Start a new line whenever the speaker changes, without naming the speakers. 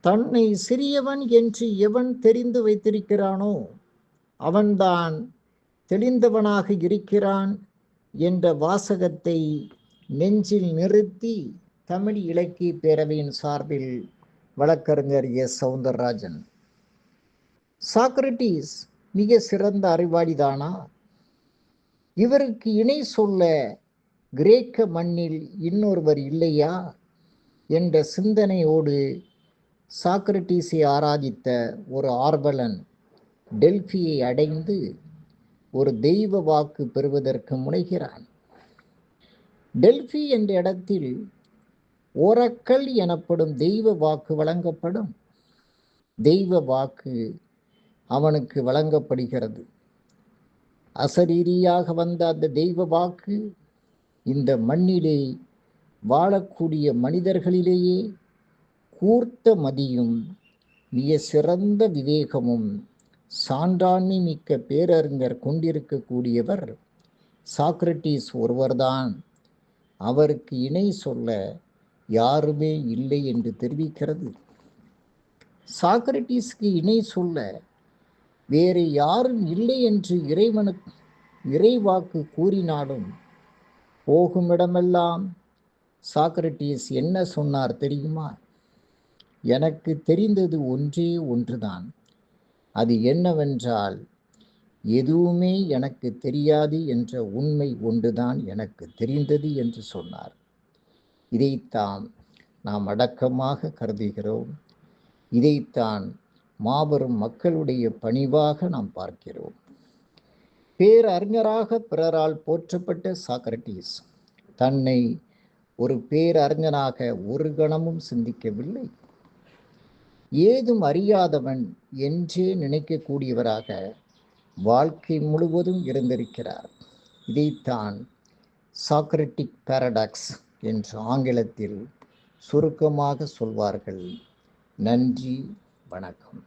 தன்னை சிறியவன் என்று எவன் தெரிந்து வைத்திருக்கிறானோ அவன்தான் தெளிந்தவனாக இருக்கிறான் என்ற வாசகத்தை நெஞ்சில் நிறுத்தி தமிழ் இலக்கிய பேரவையின் சார்பில் வழக்கறிஞர் எஸ். சவுந்தரராஜன். சாக்ரட்டிஸ் மிக சிறந்த அறிவாளிதானா? இவருக்கு இணை சொல்ல கிரேக்க மண்ணில் இன்னொருவர் இல்லையா என்ற சிந்தனையோடு சாக்ரட்டிஸை ஆராதித்த ஒரு ஆர்வலன் டெல்பியை அடைந்து ஒரு தெய்வ வாக்கு பெறுவதற்கு முனைகிறான். டெல்பி என்ற இடத்தில் ஓரக்கல் எனப்படும் தெய்வ வாக்கு வழங்கப்படும். தெய்வ வாக்கு அவனுக்கு வழங்கப்படுகிறது. அசரீரியாக வந்த அந்த தெய்வ வாக்கு இந்த மண்ணிலே வாழக்கூடிய மனிதர்களிலேயே கூர்த்த மதியும் மிக சிறந்த விவேகமும் சான்றாண்மை மிக்க பேரறிஞர் கொண்டிருக்கக்கூடியவர் சாக்ரட்டிஸ் ஒருவர்தான். அவருக்கு இணை சொல்ல யாருமே இல்லை என்று தெரிவிக்கிறது. சாக்ரட்டிஸ்க்கு இணை சொல்ல வேறு யாரும் இல்லை என்று இறைவாக்கு கூறினாலும் போகுமிடமெல்லாம் சாக்ரட்டிஸ் என்ன சொன்னார் தெரியுமா? எனக்கு தெரிந்தது ஒன்றே ஒன்றுதான். அது என்னவென்றால், எதுவுமே எனக்கு தெரியாது என்ற உண்மை ஒன்றுதான் எனக்கு தெரிந்தது என்று சொன்னார். இதைத்தான் நாம் அடக்கமாக கருதுகிறோம். இதைத்தான் மாபெரும் மக்களுடைய பணிவாக நாம் பார்க்கிறோம். பேரறிஞராக பிறரால் போற்றப்பட்ட சாக்ரட்டிஸ் தன்னை ஒரு பேரறிஞனாக ஒரு கணமும் சிந்திக்கவில்லை. ஏதும் அறியாதவன் என்றே நினைக்கக்கூடியவராக வாழ்க்கை முழுவதும் இருந்திருக்கிறார். இதைத்தான் சாக்ரட்டிக் பாரடாக்ஸ் என்று ஆங்கிலத்தில் சுருக்கமாக சொல்வார்கள். நன்றி, வணக்கம்.